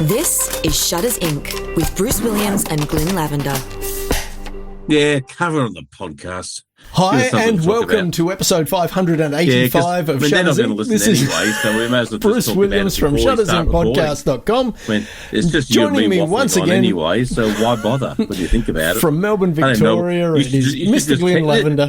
This is Shutters Inc. with Bruce Williams and Glynn Lavender. Yeah, cover on the podcast. Hi and welcome to episode 585 of Shutters Inc. This is anyway, so we may as well Bruce Williams from shuttersincpodcast.com. It's just you joining and me me once again anyway, so why bother when you think about it? From Melbourne, Victoria, it is Mr. Glynn Lavender.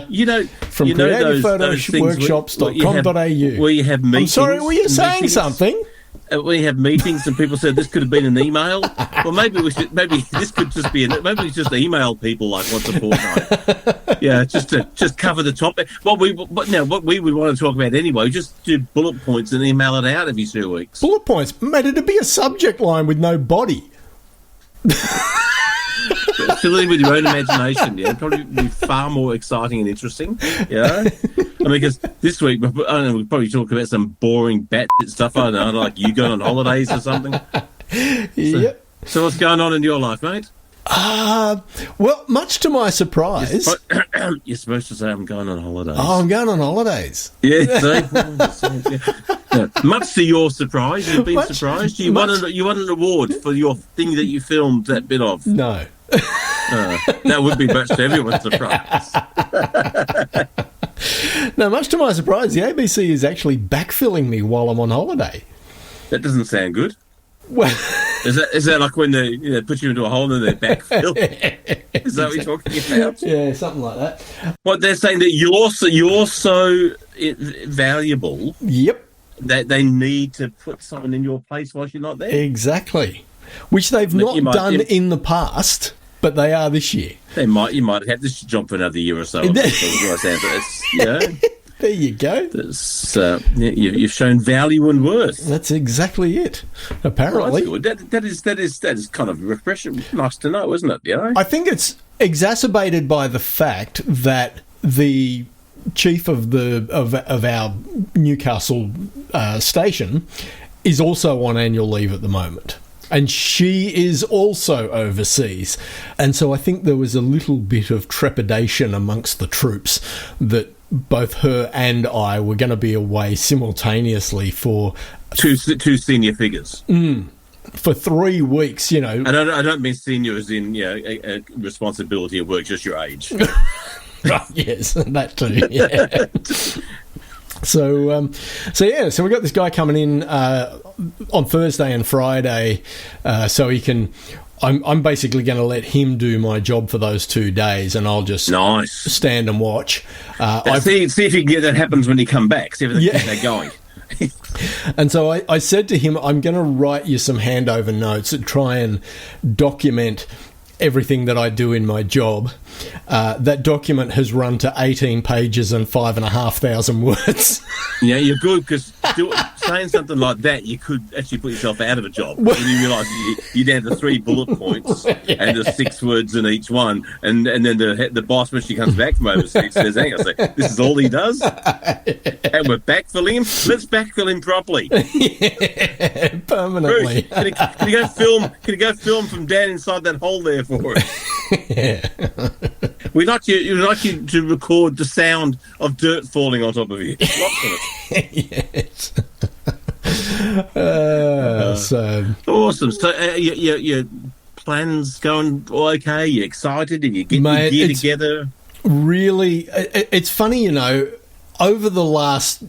From creativephotosworkshops.com.au. Where you have meetings. I'm sorry, were you saying something? We have meetings and people said this could have been an email. Well, maybe this could just be maybe we just email people like once a fortnight. Yeah, just cover the topic. What we would want to talk about anyway, just do bullet points and email it out every 2 weeks. Bullet points, mate. It'd be a subject line with no body. Fill in with your own imagination. Yeah, probably be far more exciting and interesting. Yeah, I mean, because this week I don't know, we'll probably talk about some boring bat stuff. I don't know, like you going on holidays or something. Yep. So what's going on in your life, mate? Well, much to my surprise, you're supposed to say I'm going on holidays. Oh, I'm going on holidays. Yeah. Much to your surprise, you've been surprised. You won an award for your thing that you filmed that bit of. No. That would be much to everyone's surprise. No, much to my surprise, the ABC is actually backfilling me while I'm on holiday. That doesn't sound good. Well, is that like when they put you into a hole and they backfill? Is that what you're talking about? Yeah, something like that. What they're saying that you're so valuable. Yep. That they need to put someone in your place while you're not there. Exactly. Which they've not done in the past, but they are this year. You might have this job for another year or so. There you go. You've shown value and worth. That's exactly it. Apparently, that is kind of refreshing. Nice to know, isn't it? Yeah. I think it's exacerbated by the fact that the chief of our Newcastle station is also on annual leave at the moment. And she is also overseas. And so I think there was a little bit of trepidation amongst the troops that both her and I were going to be away simultaneously for... Two senior figures. For 3 weeks, you know. And I don't mean senior as in a responsibility at work, just your age. Yes, that too, yeah. So we got this guy coming in on Thursday and Friday, so he can. I'm basically going to let him do my job for those 2 days, and I'll just stand and watch. See if you can get that happens when you come back. See if they're going. And so I said to him, I'm going to write you some handover notes and try and document everything that I do in my job. That document has run to 18 pages and 5,500 words. Yeah, you're good, because saying something like that, you could actually put yourself out of a job. When you realise you're down to 3 bullet points and there's 6 words in each one, and then the boss, when she comes back from overseas, says, hang on a sec, this is all he does? And we're backfilling him? Let's backfill him properly. Yeah, permanently. Bruce, can you go film from down inside that hole there for us? Yeah. We'd like you to record the sound of dirt falling on top of you. Lots of it. Yes. Awesome. So your plans going all okay? You excited? Did you get your gear together? Really, it's funny, you know, over the last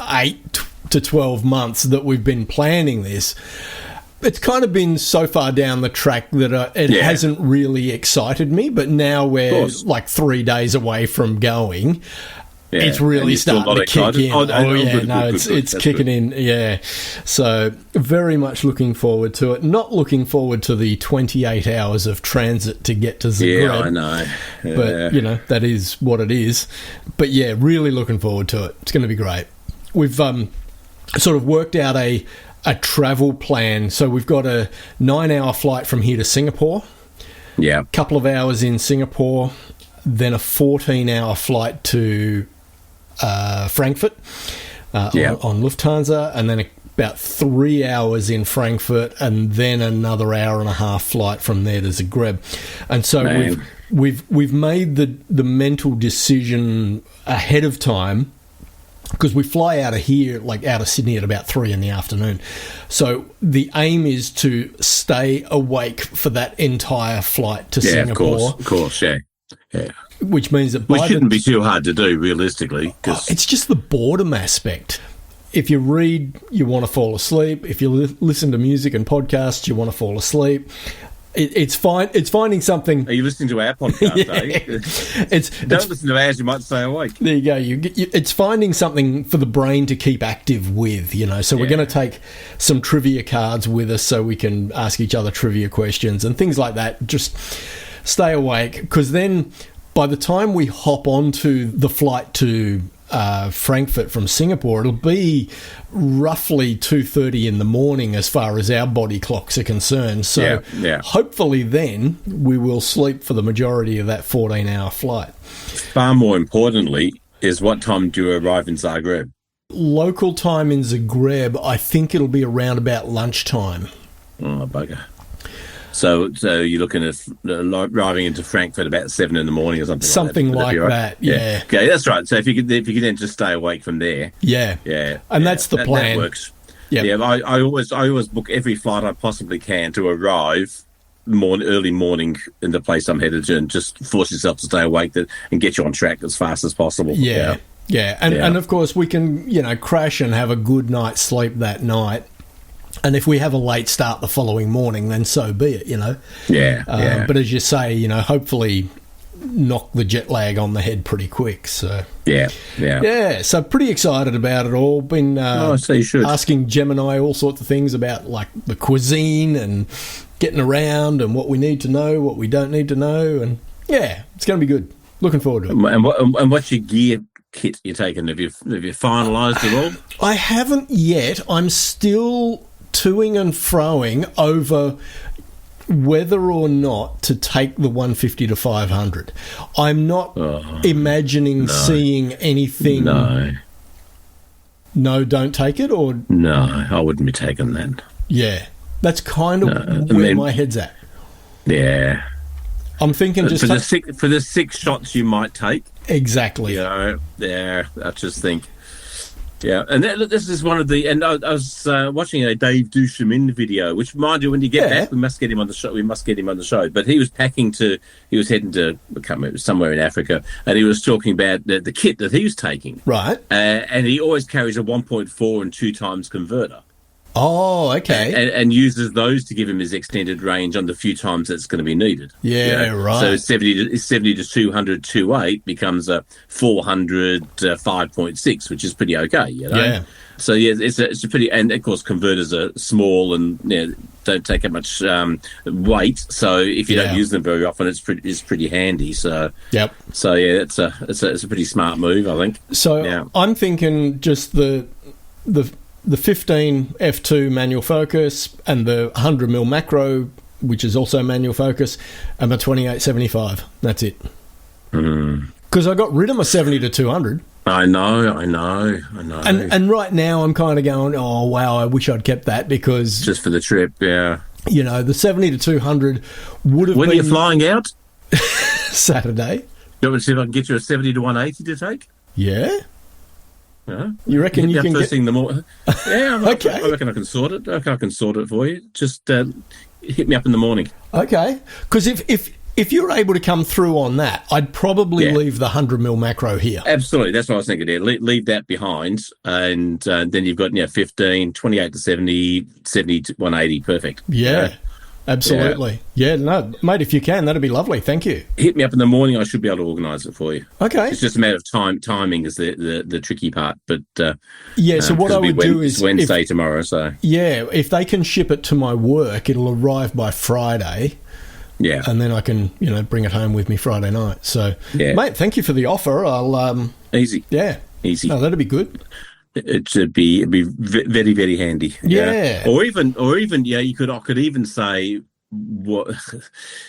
8 to 12 months that we've been planning this, it's kind of been so far down the track that it hasn't really excited me. But now we're like 3 days away from going. Yeah. It's really starting to kick in. It's kicking in. Yeah. So very much looking forward to it. Not looking forward to the 28 hours of transit to get to Zagreb. Yeah, I know. Yeah. But, you know, that is what it is. But, yeah, really looking forward to it. It's going to be great. We've sort of worked out a travel plan. So we've got a 9-hour flight from here to Singapore. Yeah. A couple of hours in Singapore. Then a 14-hour flight to Frankfurt on Lufthansa, and then about 3 hours in Frankfurt, and then another hour and a half flight from there to Zagreb. And so we've made the mental decision ahead of time because we fly out of here, like out of Sydney at about 3 in the afternoon. So the aim is to stay awake for that entire flight to Singapore. Of course, yeah. Which means that which shouldn't be too hard to do, realistically. Cause it's just the boredom aspect. If you read, you want to fall asleep. If you listen to music and podcasts, you want to fall asleep. It's fine. It's finding something. Are you listening to our podcast? Yeah. Don't listen to ours. You might stay awake. There you go. It's finding something for the brain to keep active with. So we're going to take some trivia cards with us so we can ask each other trivia questions and things like that. Just stay awake, because then by the time we hop onto the flight to Frankfurt from Singapore, it'll be roughly 2:30 in the morning as far as our body clocks are concerned. So hopefully then we will sleep for the majority of that 14-hour flight. Far more importantly is, what time do you arrive in Zagreb? Local time in Zagreb, I think it'll be around about lunchtime. Oh, bugger. So you're looking at arriving into Frankfurt about 7 in the morning or something. Something like that. Yeah. Okay, that's right. So if you could then just stay awake from there. Yeah. And that's the plan. That works. Yep. Yeah. I always book every flight I possibly can to arrive early morning in the place I'm headed to, and just force yourself to stay awake and get you on track as fast as possible. Yeah. And of course we can crash and have a good night's sleep that night. And if we have a late start the following morning, then so be it, Yeah. But as you say, hopefully knock the jet lag on the head pretty quick. So Yeah. So pretty excited about it all. Been so you should. asking Gemini all sorts of things about like the cuisine and getting around and what we need to know, what we don't need to know, and it's going to be good. Looking forward to it. And what's your gear kit you're taking? Have you finalised it all? I haven't yet. I'm still toing and froing over whether or not to take the 150 to 500. I'm not imagining seeing anything. No, don't take it, or no, I wouldn't be taking that. Yeah, that's kind of where my head's at. Yeah, I'm thinking just for the 6 shots you might take. Exactly. I just think. Yeah, and this is one of the. And I was watching a Dave Duchemin video, which, mind you, when you get back, we must get him on the show. But he was heading to somewhere in Africa, and he was talking about the kit that he was taking. Right. And he always carries a 1.4 and 2 times converter. Oh, okay. And uses those to give him his extended range on the few times that's going to be needed. Yeah, right. So 70 to 200 2.8 becomes a 400 5.6, which is pretty okay, Yeah. So it's a pretty, and of course converters are small and don't take up much weight. So if you don't use them very often, it's pretty handy. So yep. So it's a pretty smart move, I think. So I'm thinking just the 15 f2 manual focus and the 100mm macro, which is also manual focus, and the 2875. That's it. Because I got rid of my 70 to 200. I know. And right now I'm kind of going, oh, wow, I wish I'd kept that, because... Just for the trip, yeah. The 70 to 200 would have been... When are you flying out? Saturday. You want me to see if I can get you a 70 to 180 to take? Yeah. Yeah. You reckon you can first thing in the morning? Yeah, okay. I reckon I can sort it. I can sort it for you. Just hit me up in the morning. Okay. Because if you're able to come through on that, I'd probably leave the 100mm macro here. Absolutely. That's what I was thinking there. Leave that behind, and then you've got 15, 28 to 70, 70 to 180. Perfect. Yeah. Absolutely. Yeah, no, mate, if you can, that'd be lovely. Thank you. Hit me up in the morning. I should be able to organise it for you. Okay. It's just a matter of timing is the tricky part. But so what I would do is... It's Wednesday tomorrow, so... Yeah, if they can ship it to my work, it'll arrive by Friday. Yeah. And then I can, bring it home with me Friday night. So, mate, thank you for the offer. I'll... Easy. Yeah. Easy. No, that'd be good. It'd be very, very handy. Yeah. Or even I could even say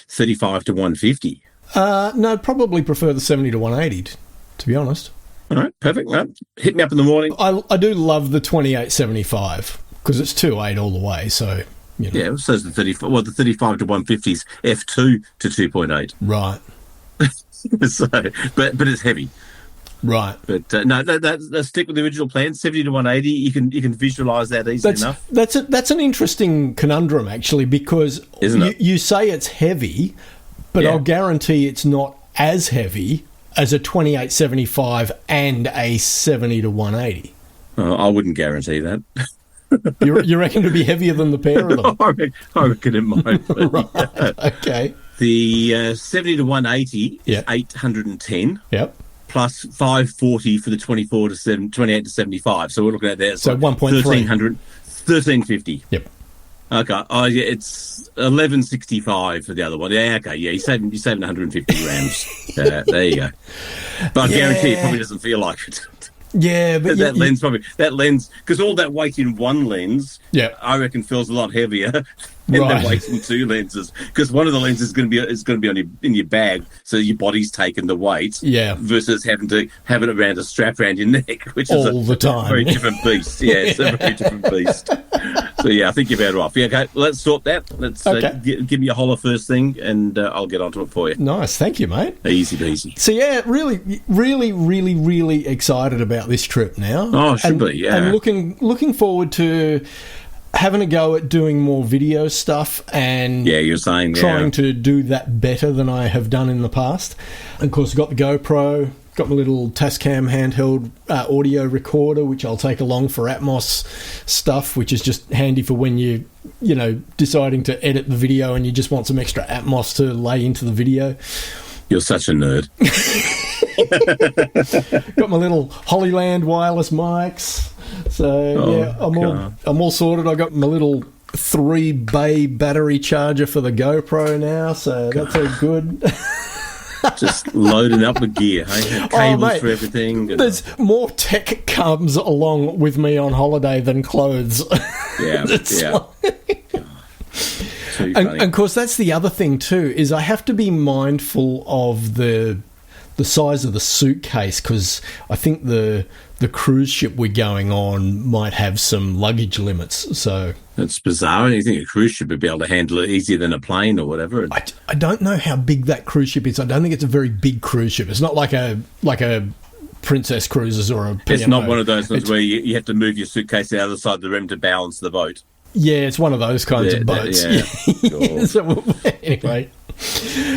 35 to 150. No, probably prefer the 70 to 180, to be honest. All right, perfect. Well, hit me up in the morning. I do love the 2875 because it's 2.8 all the way, so... Yeah, so it's the 35. Well, the 35 to 150s f2 to 2.8. Right. So, but it's heavy. Right. But no, let's stick with the original plan, 70 to 180. You can visualise that easily enough. That's an interesting conundrum, actually, because Isn't it? You say it's heavy, but I'll guarantee it's not as heavy as a 2875 and a 70 to 180. I wouldn't guarantee that. You reckon to be heavier than the pair of them? I reckon it might be. Right. Okay. The 70 to 180 is 810. Yep. Plus 540 for the 28 to 75. So we're looking at that. So 1.3. 1350. Yep. Okay. Oh, yeah, it's 1165 for the other one. Yeah, okay. Yeah, you're saving 150 grams. There you go. But I guarantee it probably doesn't feel like it. Yeah, but that lens, because all that weight in one lens, I reckon feels a lot heavier than the weight in two lenses. Because one of the lenses is going to be in your bag, so your body's taking the weight. Yeah. Versus having to have it around a strap around your neck, which is all the time. A very different beast. Yeah, it's a very different beast. So yeah, I think you're better off. Yeah, okay. Let's sort that. Let's give me a holler first thing, and I'll get onto it for you. Nice, thank you, mate. Easy peasy. So yeah, really excited about this trip now. Oh, should be. Yeah, and looking forward to having a go at doing more video stuff and you're saying trying to do that better than I have done in the past. And of course, I've got the GoPro, got my little Tascam handheld audio recorder, which I'll take along for Atmos stuff, which is just handy for when you deciding to edit the video and you just want some extra Atmos to lay into the video. You're such a nerd. Got my little Hollyland wireless mics. So I'm all sorted. I got my little 3-bay battery charger for the GoPro now, so that's all good. Just loading up with gear, hey? Cables for everything. There's more tech comes along with me on holiday than clothes. Yeah, And of course, that's the other thing too, is I have to be mindful of the size of the suitcase, because I think the cruise ship we're going on might have some luggage limits. So it's bizarre. You think a cruise ship would be able to handle it easier than a plane or whatever? I don't know how big that cruise ship is. I don't think it's a very big cruise ship. It's not like a Princess Cruises or a P&O. It's not one of those ones where you have to move your suitcase to the other side of the rim to balance the boat. Yeah, it's one of those kinds of boats. Sure. So, anyway.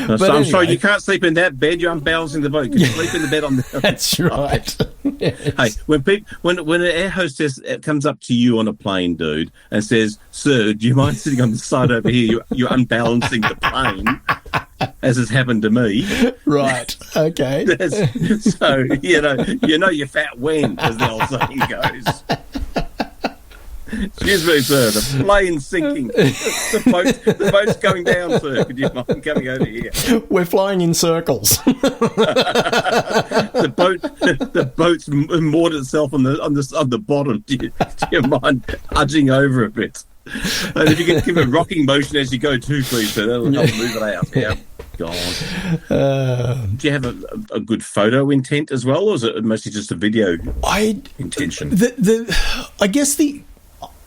I'm sorry, you can't sleep in that bed. You're unbalancing the boat. You sleep in the bed on the That's right. Yes. Hey, when an air hostess comes up to you on a plane, dude, and says, "Sir, do you mind sitting on the side over here? You're unbalancing the plane," as has happened to me. Right. Okay. So you know you're fat when, as the old saying goes. Excuse me, sir. The plane's sinking. The boat's going down, sir. Could you mind coming over here? We're flying in circles. The boat's moored itself on the bottom. Do you mind edging over a bit? And if you can give a rocking motion as you go too, please, sir, that'll help move it out. Yeah. God. Do you have a good photo intent as well, or is it mostly just a video intention? I guess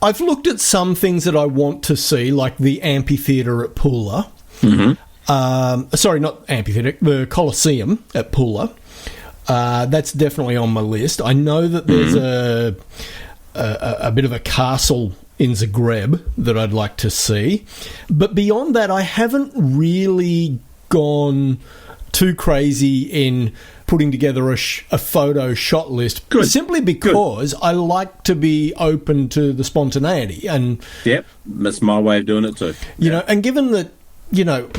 I've looked at some things that I want to see, like the amphitheatre at Poola. Mm-hmm. Sorry, not amphitheatre, the Colosseum at Poola. That's definitely on my list. I know that there's a bit of a castle in Zagreb that I'd like to see. But beyond that, I haven't really gone too crazy in putting together a photo shot list. Good. Simply because I like to be open to the spontaneity. And yep, that's my way of doing it too. You know, and given that,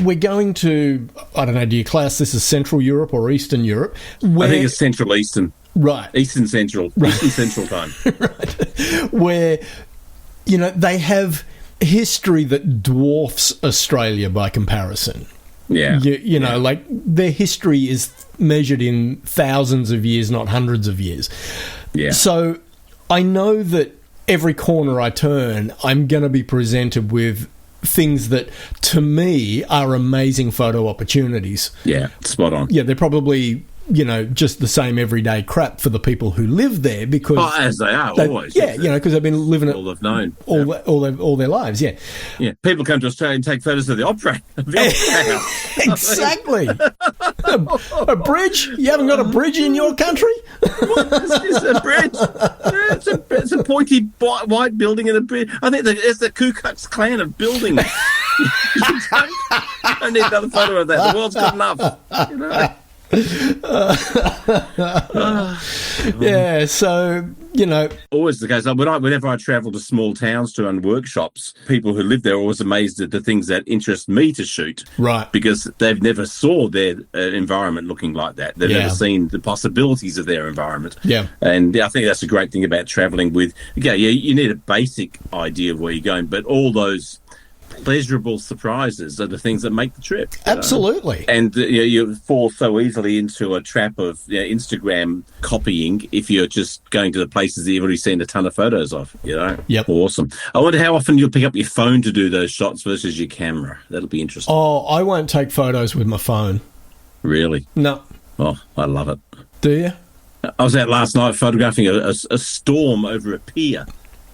we're going to, I don't know, do you class this as Central Europe or Eastern Europe? I think it's Central Eastern. Right. Eastern Central. Right. Eastern Central time. Right. Where, they have history that dwarfs Australia by comparison. Yeah. Like their history is measured in thousands of years, not hundreds of years. Yeah. So I know that every corner I turn, I'm going to be presented with things that, to me, are amazing photo opportunities. Yeah, spot on. Yeah, they're probably just the same everyday crap for the people who live there because as they are always. Yeah, because they've been living it all they've known all their lives. Yeah, yeah. People come to Australia and take photos of the opera. Exactly. A bridge? You haven't got a bridge in your country? It's a bridge. It's a pointy white building and a bridge. I think it's the Ku Klux Klan of buildings. I need another photo of that. The world's got enough. Yeah, so always the case. Whenever I travel to small towns to run workshops, people who live there are always amazed at the things that interest me to shoot, right? Because they've never saw their environment looking like that. They've never seen the possibilities of their environment. Yeah, and I think that's a great thing about traveling with. You need a basic idea of where you're going, but all those pleasurable surprises are the things that make the trip. Absolutely. And you fall so easily into a trap of Instagram copying if you're just going to the places that you've already seen a ton of photos of. Yep. Awesome. I wonder how often you'll pick up your phone to do those shots versus your camera. That'll be interesting. Oh, I won't take photos with my phone. Really? No. Oh, I love it. Do you? I was out last night photographing a storm over a pier.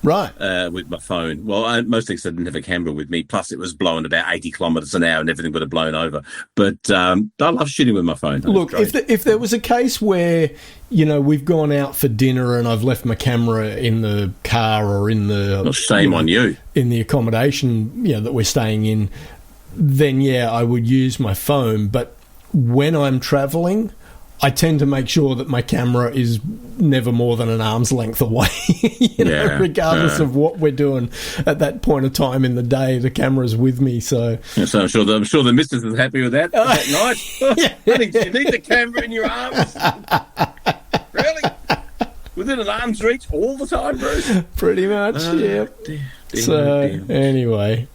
Right. With my phone. Well, mostly because I didn't have a camera with me. Plus, it was blowing about 80 kilometres an hour and everything would have blown over. But I love shooting with my phone. Look, if there was a case where, we've gone out for dinner and I've left my camera in the car or in the... Well, shame on you. In the accommodation, that we're staying in, then, I would use my phone. But when I'm travelling, I tend to make sure that my camera is never more than an arm's length away, regardless of what we're doing at that point of time in the day. The camera's with me, so. So I'm sure the missus is happy with that night. I think you need the camera in your arms. Really? Within an arm's reach all the time, Bruce? Pretty much, yeah. Anyway,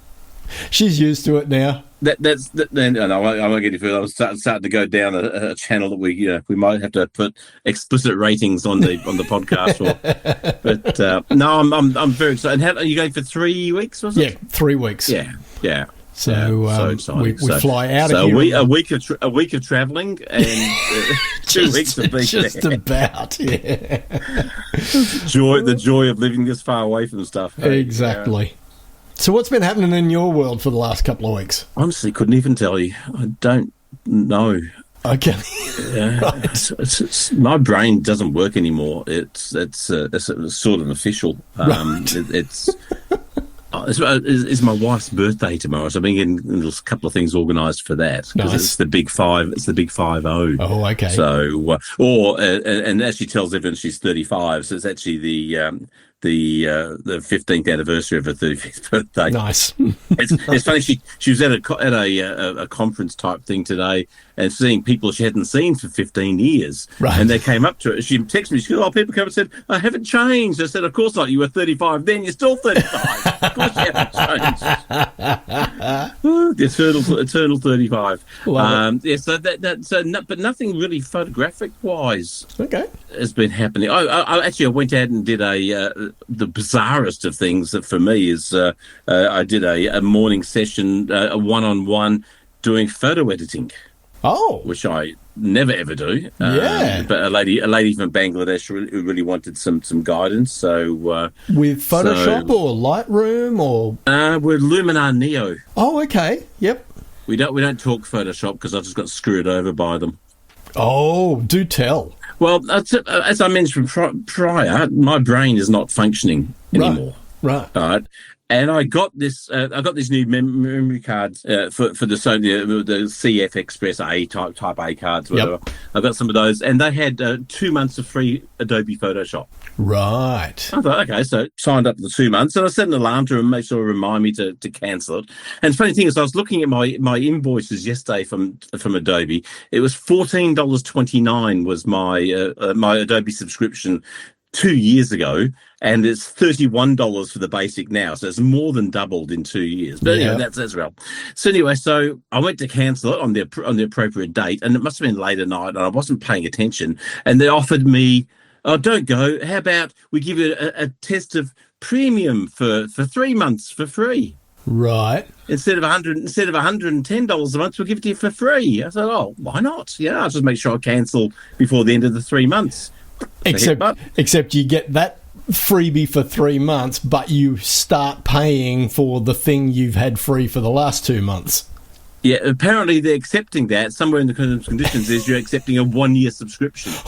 she's used to it now. I won't get any further. I was starting to go down a channel that we might have to put explicit ratings on the podcast for. But no, I'm very excited. And are you going for 3 weeks? Was it? Yeah, 3 weeks. Yeah. So exciting. We fly out of here. A week of travelling and 2 weeks of being just there. About, yeah. The joy of living this far away from stuff. Exactly. Yeah. So what's been happening in your world for the last couple of weeks? Honestly, couldn't even tell you. I don't know. Okay. Right. It's my brain doesn't work anymore. It's sort of official. Right. It's my wife's birthday tomorrow, so I've been getting a couple of things organised for that. Because it's the big 5. It's the big 50. Oh, okay. So, and as she tells everyone, she's 35. So it's actually the 15th anniversary of her 35th birthday. Nice. It's funny. She was at a conference type thing today and seeing people she hadn't seen for 15 years. Right. And they came up to her. She texted me. She goes, people come and said, I haven't changed. I said, of course not. You were 35 then. You're still 35. Of course you haven't changed. The eternal 35. But nothing really photographic wise. Okay. Has been happening. I went out and did the bizarrest of things that for me is I did a morning session, a one-on-one doing photo editing. Oh, which I never ever do. Yeah, but a lady from Bangladesh who really wanted some guidance. So with Photoshop or Lightroom or with Luminar Neo. Oh, okay. Yep. We don't talk Photoshop because I just got screwed over by them. Oh, do tell. Well, as I mentioned prior, my brain is not functioning anymore. Right. All right. And I got this. I got these new memory cards for the Sony, the CF Express A type A cards, whatever. Yep. I got some of those, and they had 2 months of free Adobe Photoshop. Right. I thought, okay, so signed up for the 2 months, and I set an alarm to make sure to remind me to cancel it. And the funny thing is, I was looking at my invoices yesterday from Adobe. It was $14.29 was my Adobe subscription 2 years ago, and it's $31 for the basic now, so it's more than doubled in 2 years. But anyway, that's real. So anyway, so I went to cancel it on the appropriate date, and it must have been late at night, and I wasn't paying attention. And they offered me, "Oh, don't go. How about we give you a test of premium for 3 months for free?" Right. Instead of $110 a month, we'll give it to you for free. I thought, oh, why not? Yeah, I'll just make sure I cancel before the end of the 3 months. Except you get that freebie for 3 months, but you start paying for the thing you've had free for the last 2 months. Yeah, apparently they're accepting that. Somewhere in the terms and conditions is you're accepting a 1-year subscription at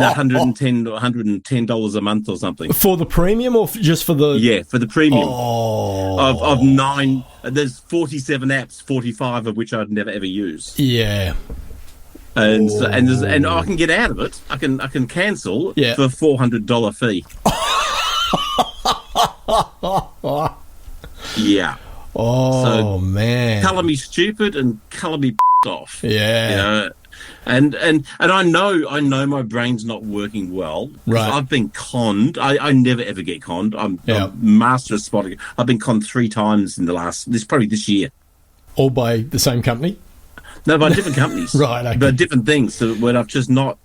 $110 a month or something. For the premium or just for the... Yeah, for the premium. Oh. Of 9, there's 47 apps, 45 of which I'd never ever use. Yeah. And so, and I can get out of it. I can cancel for a $400 fee. Yeah. Oh, so, man. Colour me stupid and colour me off. Yeah. You know? And I know my brain's not working well. Right. I've been conned. I never ever get conned. I'm master of spotting. I've been conned 3 times in probably this year. All by the same company? No, by different companies. Right. Okay. But different things. So when I've just not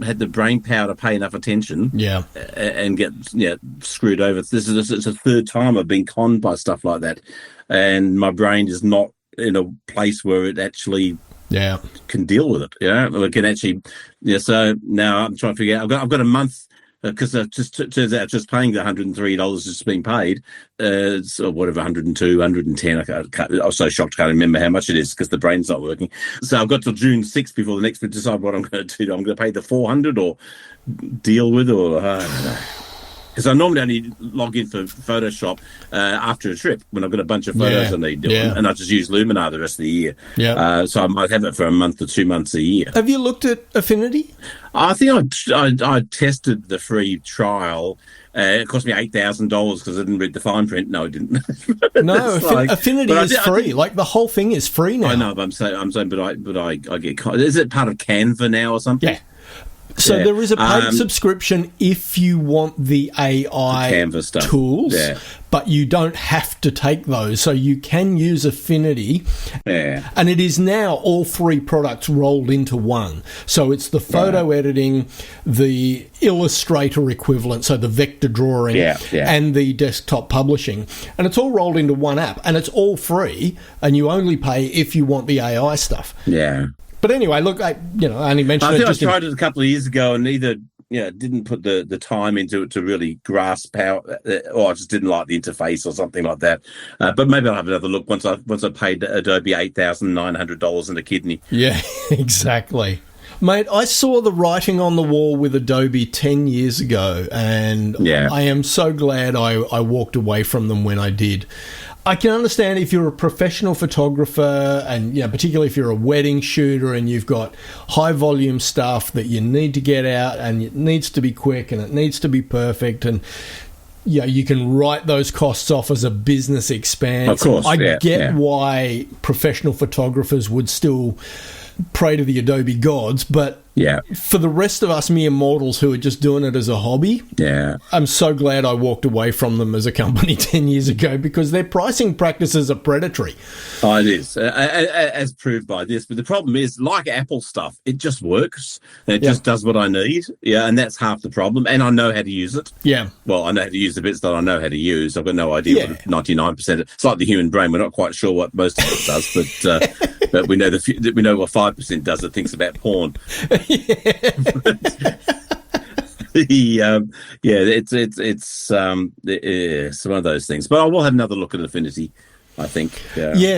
had the brain power to pay enough attention. Yeah. And get screwed over. It's a 3rd time I've been conned by stuff like that. And my brain is not in a place where it actually can deal with it. Yeah, it can actually. Yeah, so now I'm trying to figure out. I've got a month because it just turns out just paying the $103 that's been paid. So whatever, 102, 110. I was so shocked I can't remember how much it is because the brain's not working. So I've got till June 6th before the next to decide what I'm going to do. I'm going to pay the $400 or deal with, or I don't know. Because I normally only log in for Photoshop after a trip when I've got a bunch of photos I need doing, and I just use Luminar the rest of the year. Yeah. So I might have it for a month or 2 months a year. Have you looked at Affinity? I think I tested the free trial. It cost me $8,000 because I didn't read the fine print. No, I didn't. No, Affinity is free. Like the whole thing is free now. I know, but I'm saying, but I get. Is it part of Canva now or something? Yeah. So there is a paid subscription if you want the AI Canva stuff. Tools, but you don't have to take those. So you can use Affinity, and it is now all 3 products rolled into one. So it's the photo editing, the Illustrator equivalent, so the vector drawing, and the desktop publishing, and it's all rolled into one app, and it's all free, and you only pay if you want the AI stuff. Yeah. But anyway, look, I only mentioned I it. I tried it a couple of years ago and either didn't put the time into it to really grasp how, or I just didn't like the interface or something like that. But maybe I'll have another look once I paid Adobe $8,900 in a kidney. Yeah, exactly. Mate, I saw the writing on the wall with Adobe 10 years ago, and I am so glad I walked away from them when I did. I can understand if you're a professional photographer and, particularly if you're a wedding shooter and you've got high volume stuff that you need to get out and it needs to be quick and it needs to be perfect, and you can write those costs off as a business expense. Of course, I get why professional photographers would still pray to the Adobe gods, but for the rest of us mere mortals who are just doing it as a hobby, I'm so glad I walked away from them as a company 10 years ago because their pricing practices are predatory. Oh, it is, as proved by this. But the problem is, like Apple stuff, it just works. It just does what I need. Yeah, and that's half the problem. And I know how to use it. Yeah. Well, I know how to use the bits that I know how to use. I've got no idea what 99%. It's like the human brain. We're not quite sure what most of it does, but we know we know what 5% does. It thinks about porn. It's one of those things. But I will have another look at Affinity, I think.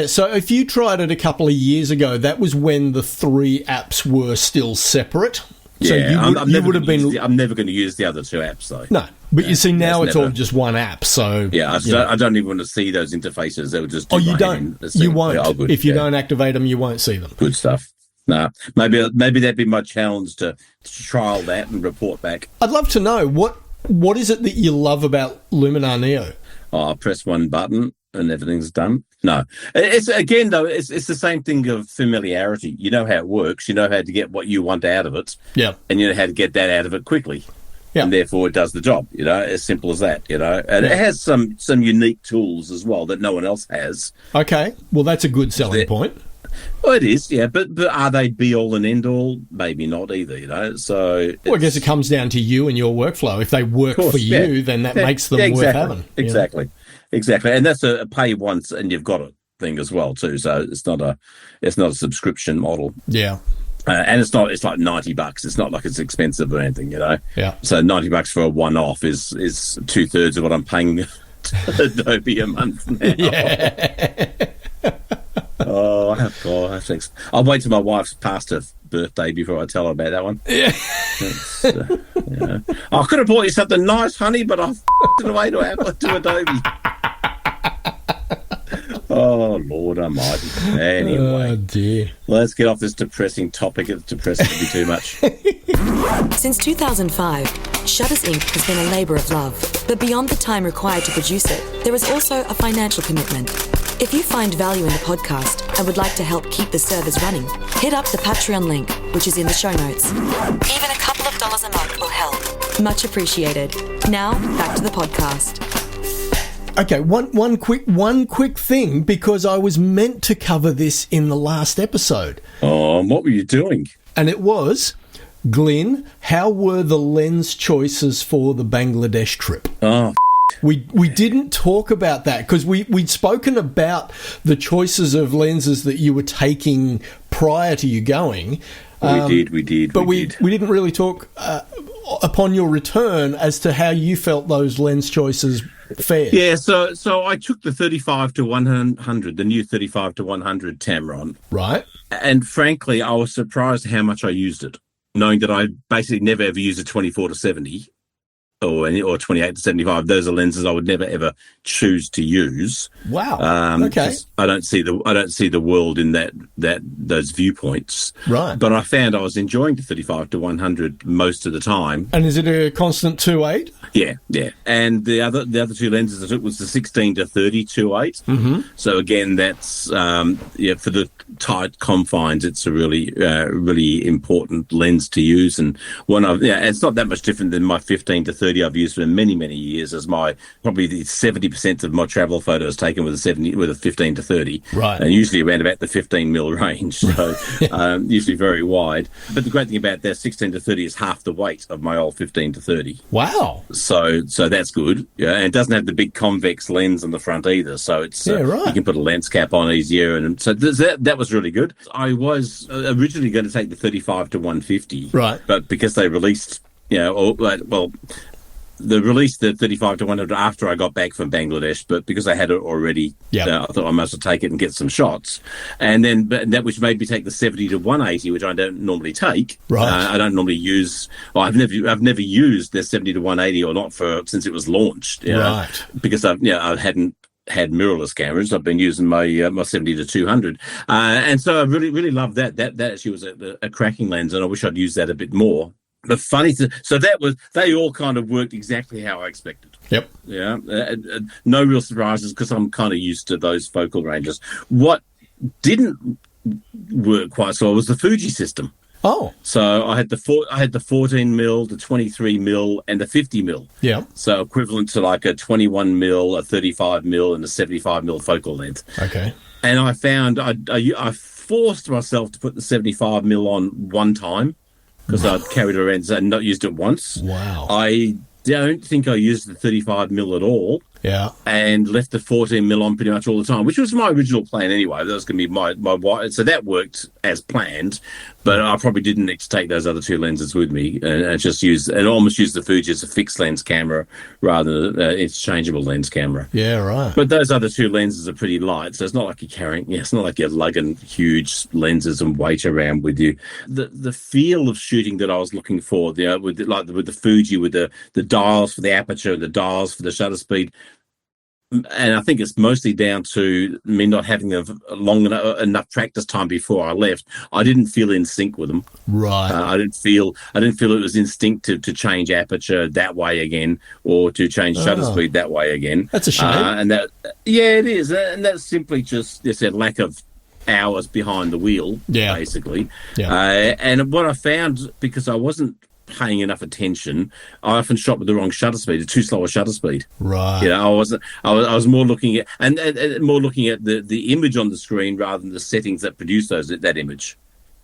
So if you tried it a couple of years ago, that was when the 3 apps were still separate. So I'm never going to use the other 2 apps, though. No, but you see, now it's all just one app. So I don't even want to see those interfaces. They would just you don't. You won't. If you don't activate them, you won't see them. Good stuff. No, maybe that'd be my challenge to trial that and report back. I'd love to know what is it that you love about Luminar Neo? Oh, I press one button and everything's done. No, it's the same thing of familiarity. You know how it works. You know how to get what you want out of it. Yeah, and you know how to get that out of it quickly. Yeah, and therefore it does the job. As simple as that. And it has some unique tools as well that no one else has. Okay, well that's a good selling point. Well, it is, but are they be-all and end-all? Maybe not either, So I guess it comes down to you and your workflow. If they work for you, then that makes them worth having. Exactly. exactly. And that's a pay once and you've got it thing as well too. So it's not a subscription model. Yeah. And it's like $90. It's not like it's expensive or anything, you know. Yeah. So $90 for a one-off is 2/3 of what I'm paying Adobe a month now. Yeah. I'll wait till my wife's past her birthday before I tell her about that one. Yeah. Yeah. I could have bought you something nice, honey, but I f***ed away to Adobe. Oh, Lord almighty. Anyway. Oh, dear. Let's get off this depressing topic. It's depressing to be too much. Since 2005, Shutters Inc. has been a labour of love. But beyond the time required to produce it, there is also a financial commitment. If you find value in the podcast and would like to help keep the service running, hit up the Patreon link, which is in the show notes. Even a couple of dollars a month will help. Much appreciated. Now, back to the podcast. Okay, one quick thing, because I was meant to cover this in the last episode. Oh, what were you doing? And it was, Glynn, how were the lens choices for the Bangladesh trip? Oh, We didn't talk about that because we'd spoken about the choices of lenses that you were taking prior to you going. We did. But we didn't really talk upon your return as to how you felt those lens choices fared. Yeah, so I took the 35-100, the new 35-100 Tamron. Right. And frankly, I was surprised how much I used it, knowing that I basically never ever used a 24-70. Or 28-75. Those are lenses I would never ever choose to use. Wow. Okay. I don't see the world in those viewpoints. Right. But I found I was enjoying the 35-100 most of the time. And is it a constant 2.8? Yeah. And the other two lenses I took was the 16-30 2.8. Mm-hmm. So again, that's for the tight confines, it's a really important lens to use. And it's not that much different than my 15-30 I've used for many, many years, as probably the 70% of my travel photos taken with a 15-30. Right. And usually around about the 15 mil range. So usually very wide. But the great thing about that 16-30 is half the weight of my old 15-30. Wow. So that's good. Yeah, and it doesn't have the big convex lens on the front either. So it's you can put a lens cap on easier, and so that was really good. I was originally going to take the 35-150, right? But because they released, they released the 35-100 after I got back from Bangladesh, but because I had it already, I thought I must have take it and get some shots. And then that which made me take the 70-180, which I don't normally take. Right. I don't normally use. Well, I've never used the 70-180 or not since it was launched. Right. Because I hadn't had mirrorless cameras. I've been using my 70-200, and so I really really loved that. That actually was a cracking lens, and I wish I'd used that a bit more. The funny thing, so they all kind of worked exactly how I expected. Yep. Yeah. No real surprises because I'm kind of used to those focal ranges. What didn't work quite so well was the Fuji system. Oh. So I had the 14 mil, the 23 mil, and the 50 mil. Yeah. So equivalent to like a 21 mil, a 35 mil, and a 75 mil focal length. Okay. And I found I forced myself to put the 75 mil on one time, because I'd carried it around and not used it once. Wow. I don't think I used the 35 mil at all. Yeah. And left the 14 mil on pretty much all the time, which was my original plan anyway. That was going to be my so that worked as planned. But I probably didn't need to take those other two lenses with me and just almost use the Fuji as a fixed lens camera rather than an interchangeable lens camera. Yeah, right. But those other two lenses are pretty light, so it's not like you're carrying. Yeah, it's not like you're lugging huge lenses and weight around with you. The feel of shooting that I was looking for, with the Fuji, with the dials for the aperture, the dials for the shutter speed. And I think it's mostly down to me not having enough practice time before I left. I didn't feel in sync with them. Right. I didn't feel it was instinctive to change aperture that way again, or to change shutter speed that way again. That's a shame. It is, and that's simply just a lack of hours behind the wheel. Yeah. Basically. Yeah. And what I found, because I wasn't paying enough attention, I often shot with the wrong shutter speed, a too slow a shutter speed. Right. I was more looking at the image on the screen rather than the settings that produce that image.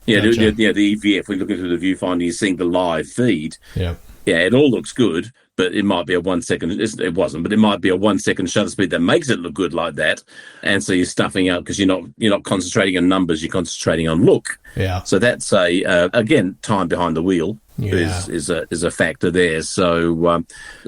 Yeah, gotcha. The EVF. We look into the viewfinder, you're seeing the live feed. Yeah. Yeah, it all looks good, but it might be a 1 second. It wasn't, but it might be a 1 second shutter speed that makes it look good like that. And so you're stuffing out because you're not concentrating on numbers. You're concentrating on look. Yeah. So that's again, time behind the wheel is a factor there. So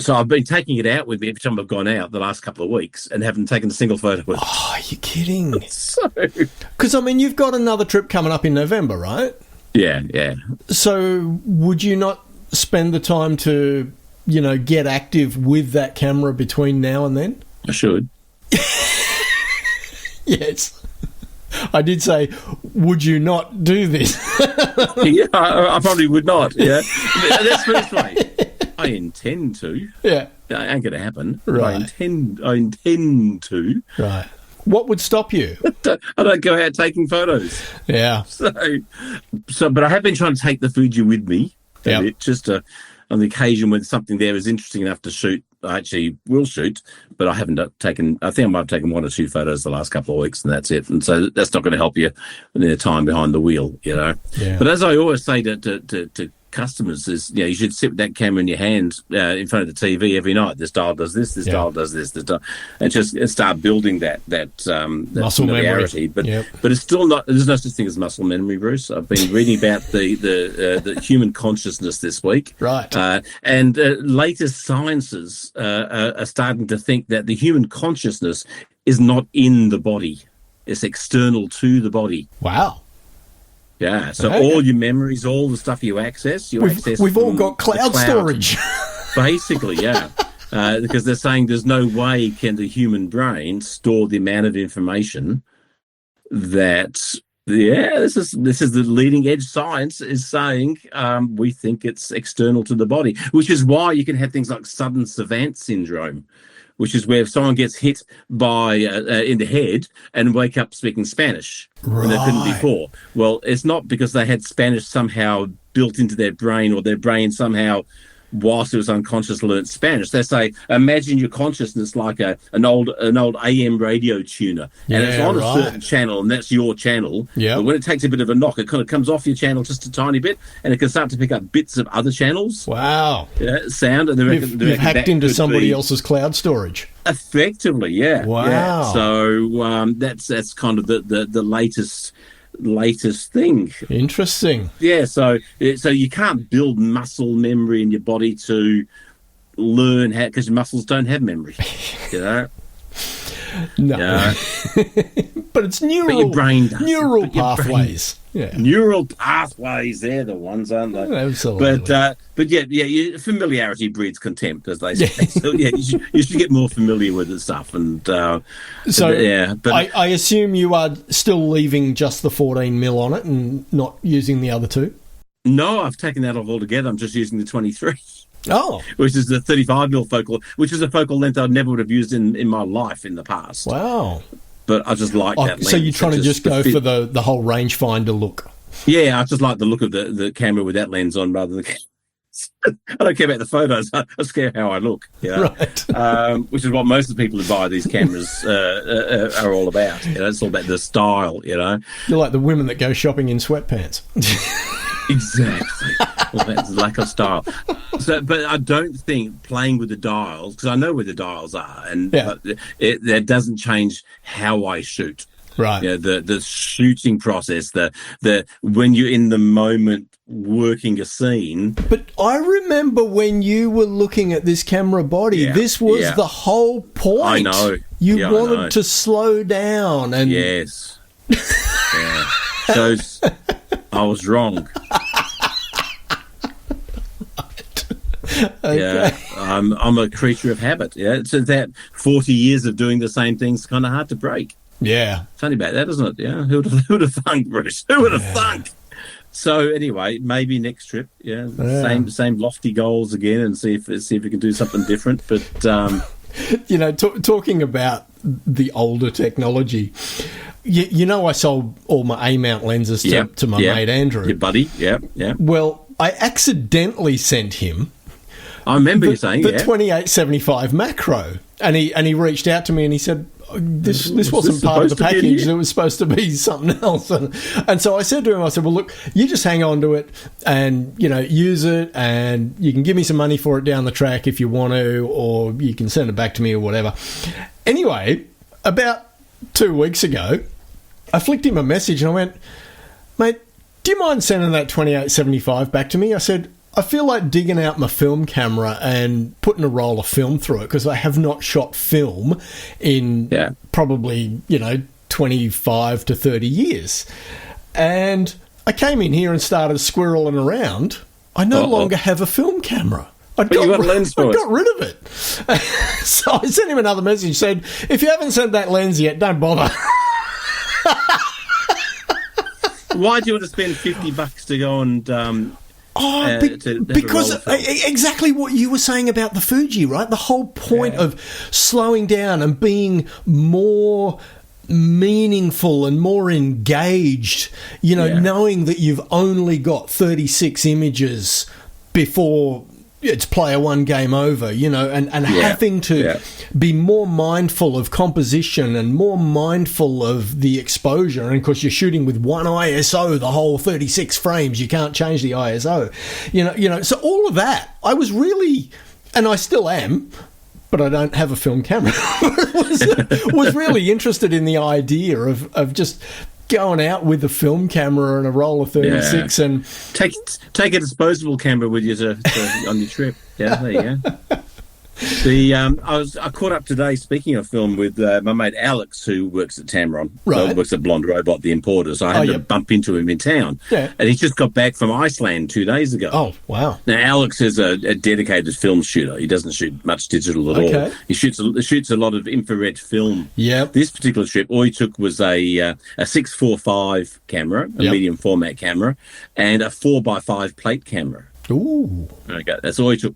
I've been taking it out with me every time I've gone out the last couple of weeks and haven't taken a single photo with it. Oh, you're kidding? Because So, you've got another trip coming up in November, right? yeah. So would you not spend the time to, get active with that camera between now and then? I should. Yes. I did say, would you not do this? Yeah, I probably would not. Yeah, that's first way. I intend to. Yeah. It ain't going to happen. Right. I intend to. Right. What would stop you? I don't go out taking photos. Yeah. But I have been trying to take the Fuji with me. Yeah. Just on the occasion when something there is interesting enough to shoot, I actually will shoot, but I haven't taken, I think I might have taken 1 or 2 photos the last couple of weeks and that's it. And so that's not going to help you in the time behind the wheel, Yeah. But as I always say to customers is, you should sit with that camera in your hand in front of the TV every night. This dial does this, this dial does this dial, and just start building that muscle familiarity. Memory. But it's still not. There's no such thing as muscle memory, Bruce. I've been reading about the human consciousness this week, right? And latest sciences are starting to think that the human consciousness is not in the body; it's external to the body. Wow. Yeah, so all your memories, all the stuff you access, we've all got cloud storage. Basically, yeah. Because they're saying there's no way can the human brain store the amount of information that, this is the leading edge science is saying we think it's external to the body, which is why you can have things like sudden savant syndrome, which is where if someone gets hit by in the head and wake up speaking Spanish when they couldn't before. Well, it's not because they had Spanish somehow built into their brain or their brain somehow, whilst it was unconscious, learnt Spanish. They say, imagine your consciousness like an old AM radio tuner, and it's on a certain channel, and that's your channel. Yeah. But when it takes a bit of a knock, it kind of comes off your channel just a tiny bit, and it can start to pick up bits of other channels. Wow. Sound. And you've hacked into somebody else's cloud storage. Effectively, yeah. Wow. Yeah. So that's kind of the latest thing. Interesting. Yeah, so you can't build muscle memory in your body to learn how, because your muscles don't have memory. No. But it's neural. But your brain does. Neural pathways. Yeah. Neural pathways, they're the ones, aren't they? Absolutely. But yeah, familiarity breeds contempt, as they say. So yeah, you should get more familiar with the stuff. And But I assume you are still leaving just the 14mm on it and not using the other two? No, I've taken that off altogether. I'm just using the 23. Oh. Which is the 35mm focal, which is a focal length I never would have used in my life in the past. Wow. But I just like that lens. So you're trying to just go for the whole rangefinder look? Yeah, I just like the look of the camera with that lens on rather than I don't care about the photos. I just care how I look. Right. Which is what most of the people who buy these cameras are all about. It's all about the style, You're like the women that go shopping in sweatpants. Exactly. Well, that's lack of style. So, but I don't think playing with the dials, because I know where the dials are, and that doesn't change how I shoot. Right. The shooting process, the when you're in the moment working a scene. But I remember when you were looking at this camera body, this was the whole point. I know. You wanted to slow down and yes. Yeah. So I was wrong. Okay. Yeah, I'm a creature of habit. Yeah, it's that 40 years of doing the same thing's kind of hard to break. Yeah, funny about that, isn't it? Yeah, who would have thunk, Bruce? Who would have thunk? So anyway, maybe next trip, same lofty goals again, and see if we can do something different. But talking about the older technology. I sold all my A-mount lenses to my mate Andrew. Your buddy, yeah. Well, I accidentally sent him. I remember you saying the 2875 macro, and he reached out to me and he said, this wasn't part of the package. It was supposed to be something else. And so I said to him, I said, well, look, you just hang on to it and, use it, and you can give me some money for it down the track if you want to, or you can send it back to me or whatever. Anyway, about 2 weeks ago, I flicked him a message and I went, mate, do you mind sending that 2875 back to me? I said, I feel like digging out my film camera and putting a roll of film through it, because I have not shot film in probably, 25 to 30 years. And I came in here and started squirreling around. I no longer have a film camera. I got rid of it. So I sent him another message, said, if you haven't sent that lens yet, don't bother. Why do you want to spend $50 to go and... because exactly what you were saying about the Fuji, right? The whole point of slowing down and being more meaningful and more engaged, knowing that you've only got 36 images before it's player one, game over, and having to be more mindful of composition and more mindful of the exposure. And of course, you're shooting with one ISO, the whole 36 frames. You can't change the ISO, So all of that, I was really, and I still am, but I don't have a film camera. was really interested in the idea of just going out with a film camera and a roll of 36 and take a disposable camera with you on your trip. Yeah, there you go. I caught up today, speaking of film, with my mate Alex, who works at Tamron, works at Blonde Robot, the importer. So I had to bump into him in town. Yeah. And he's just got back from Iceland 2 days ago. Oh, wow. Now, Alex is a dedicated film shooter. He doesn't shoot much digital at all. He shoots a lot of infrared film. Yeah. This particular trip, all he took was a 645 camera, a medium format camera, and a 4x5 plate camera. Ooh. Okay, that's all he took.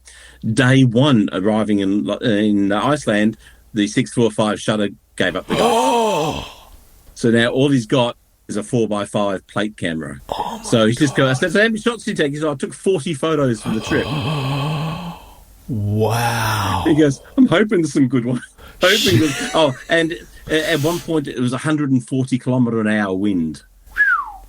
Day one, arriving in Iceland, the 645 shutter gave up the ghost. Oh! So now all he's got is a 4x5 plate camera. Oh, so he's just going, I said, so how many shots did you take? He said, I took 40 photos from the trip. Wow. He goes, I'm hoping there's some good ones. And at one point it was 140 kilometre an hour wind.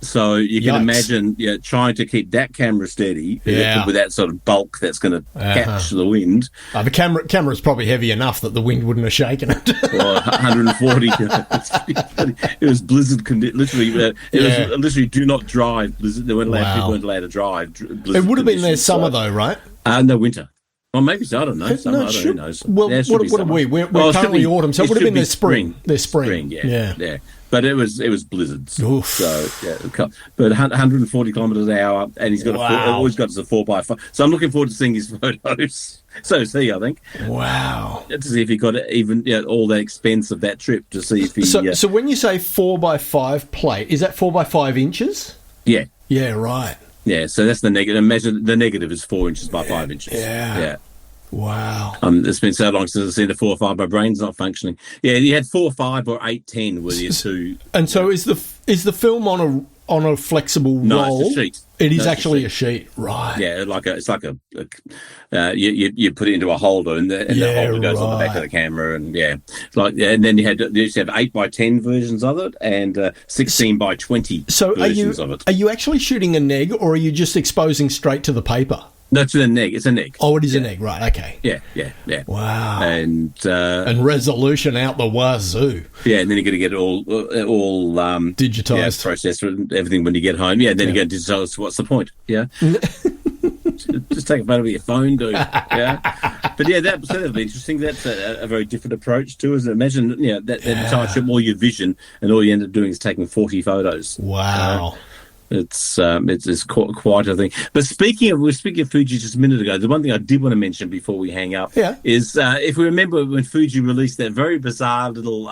So you can imagine trying to keep that camera steady with that sort of bulk that's going to catch the wind. The camera's probably heavy enough that the wind wouldn't have shaken it. Well, 140. It was blizzard condition. Literally, was literally do not drive. Blizzard. People weren't allowed to drive. It would have been their summer though, right? No, winter. Well, maybe so. I don't know. Summer, I don't know. Who knows? Well, what are we? We're currently autumn, so it would have been their spring. Their spring. Yeah. But it was blizzards. Oof. So but 140 kilometres an hour, and he's got all he's got is a 4x5. So I'm looking forward to seeing his photos. So is he, I think. Wow. To see if he got even all the expense of that trip. To see if he. So when you say 4x5 plate, is that 4x5 inches? Yeah. Yeah. Right. Yeah. So that's the negative. Measure the negative is 4 inches by 5 inches. Yeah. Wow. It's been so long since I've seen a 4 or 5. My brain's not functioning. Yeah, you had 4, 5, or 8, 10 with your two. And so is the film on a flexible roll? No, it's a sheet. It is actually a sheet, right? Yeah, it's like you put it into a holder, and the holder goes on the back of the camera, and and then you used to have 8x10 versions of it, and 16x20 versions of it. Are you actually shooting a neg, or are you just exposing straight to the paper? No, it's a neg. It's a neg. Oh, it is a neg, right? Okay. Yeah. Wow. And resolution out the wazoo. Yeah, and then you're going to get it all digitized, processed and everything when you get home. Yeah, and then you go digitized. What's the point? Yeah. Just take a photo with your phone, dude. Yeah. But that'll be interesting. That's a very different approach to it. Imagine, that entire trip, all your vision, and all you end up doing is taking 40 photos. Wow. It's quite a thing. But speaking of Fuji just a minute ago, the one thing I did want to mention before we hang up is if we remember when Fuji released that very bizarre little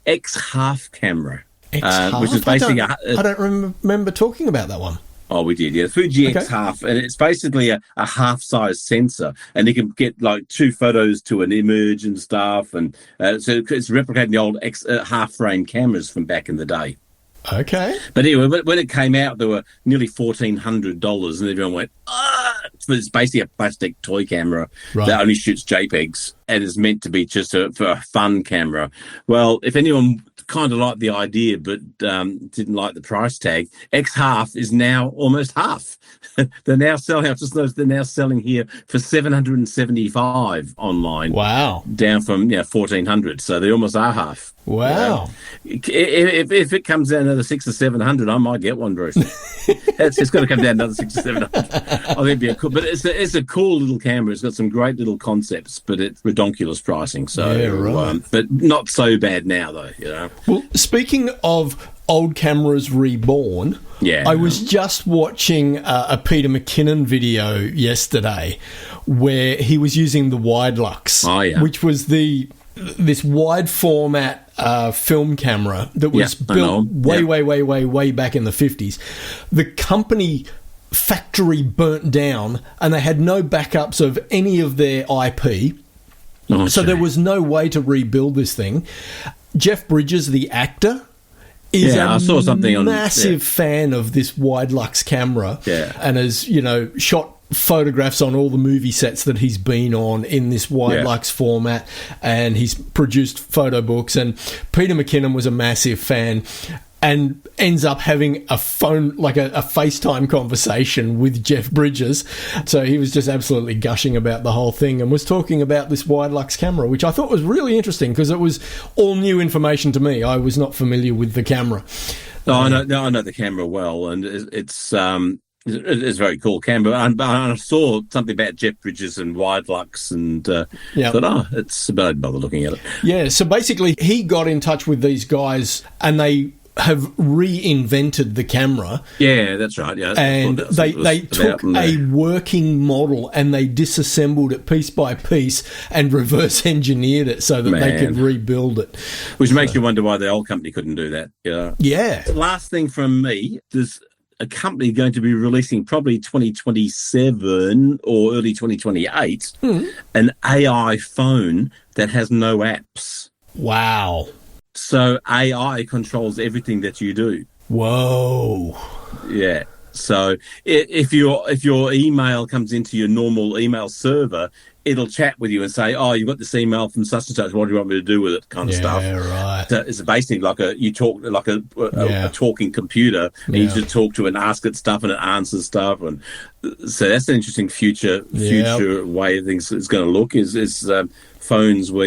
X half camera, which is basically I don't remember talking about that one. Oh, we did, yeah. Fuji X half, and it's basically a half-size sensor, and you can get like 2 photos to an image and stuff, and so it's replicating the old half-frame cameras from back in the day. Okay. But anyway, when it came out, there were nearly $1,400, and everyone went, it's basically a plastic toy camera that only shoots JPEGs and is meant to be just for a fun camera. Well, if anyone kind of liked the idea but didn't like the price tag, X-Half is now almost half. They're now selling, I've just noticed they're now selling here for $775 online. Wow. Down from 1,400, so they almost are half. Wow. If it comes down another 600 or 700, I might get one, Bruce. It's got to come down another 600 or 700. I think it'd be but it's a cool little camera. It's got some great little concepts, but it's redonkulous pricing. So, but not so bad now, though. Well, speaking of old cameras reborn, I was just watching a Peter McKinnon video yesterday where he was using the Widelux, which was this wide format film camera that was built way back in the 50s. The company factory burnt down and they had no backups of any of their IP. So there was no way to rebuild this thing. Jeff Bridges, the actor, is I saw something massive fan of this Widelux camera and has, shot photographs on all the movie sets that he's been on in this Widelux format, and he's produced photo books. And Peter McKinnon was a massive fan and ends up having a phone, like a FaceTime conversation with Jeff Bridges. So he was just absolutely gushing about the whole thing and was talking about this Widelux camera, which I thought was really interesting because it was all new information to me. I was not familiar with the camera. I know the camera well, and it's a very cool camera. And I saw something about Jeff Bridges and Widelux and thought, it's about bother looking at it. Yeah, so basically he got in touch with these guys and they have reinvented the camera. Yeah, that's right. Yeah, and they took a working model and they disassembled it piece by piece and reverse engineered it so that they could rebuild it. Which makes you wonder why the old company couldn't do that. Yeah. Last thing from me, there's a company going to be releasing probably 2027 or early 2028 an AI phone that has no apps. Wow. So AI controls everything that you do. Whoa. Yeah. So if your email comes into your normal email server, it'll chat with you and say, "Oh, you got this email from such and such. What do you want me to do with it?" Kind of stuff. Yeah, right. So it's basically like a talking computer. And you just talk to it and ask it stuff, and it answers stuff. And so that's an interesting future way things is going to look. Is phones where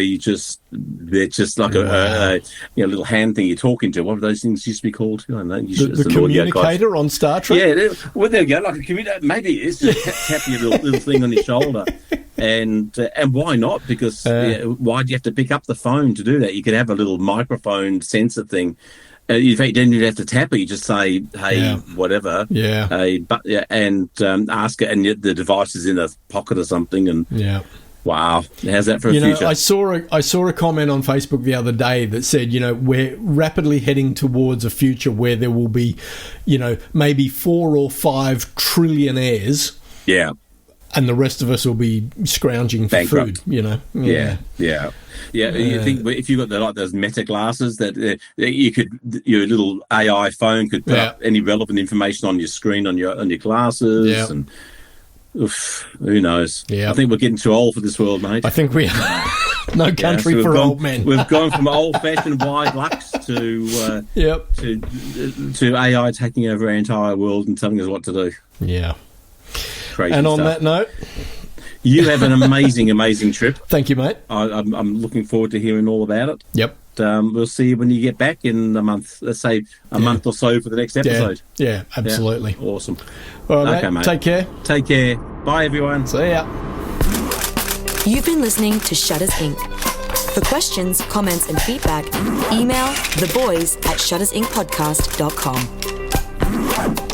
they're just like a little hand thing you're talking to. What were those things used to be called? I don't know. The communicator on Star Trek? Yeah, there you go, like a communicator. Maybe it's just tap your little thing on your shoulder. And why not? Because why do you have to pick up the phone to do that? You could have a little microphone sensor thing. In fact, you don't even have to tap it. You just say, "Hey, whatever." Yeah. And ask it, and the device is in a pocket or something. And wow, how's that for a future? I saw a comment on Facebook the other day that said, we're rapidly heading towards a future where there will be, maybe 4 or 5 trillionaires. Yeah. And the rest of us will be scrounging for food, Yeah. You think if you got those Meta glasses that your little AI phone could put up any relevant information on your screen on your glasses and who knows? Yeah. I think we're getting too old for this world, mate. I think we are. No country for old men. We've gone from old-fashioned Widelux to AI taking over our entire world and telling us what to do. Yeah. Crazy and on stuff. that note, you have an amazing trip. Thank you, mate. I'm looking forward to hearing all about it. Yep. We'll see you when you get back in a month. Let's say a month or so for the next episode. Yeah, absolutely. Yeah, awesome. All right, mate. Take care. Take care. Bye, everyone. See ya. You've been listening to Shutters Inc. For questions, comments, and feedback, email theboys@shuttersincpodcast.com.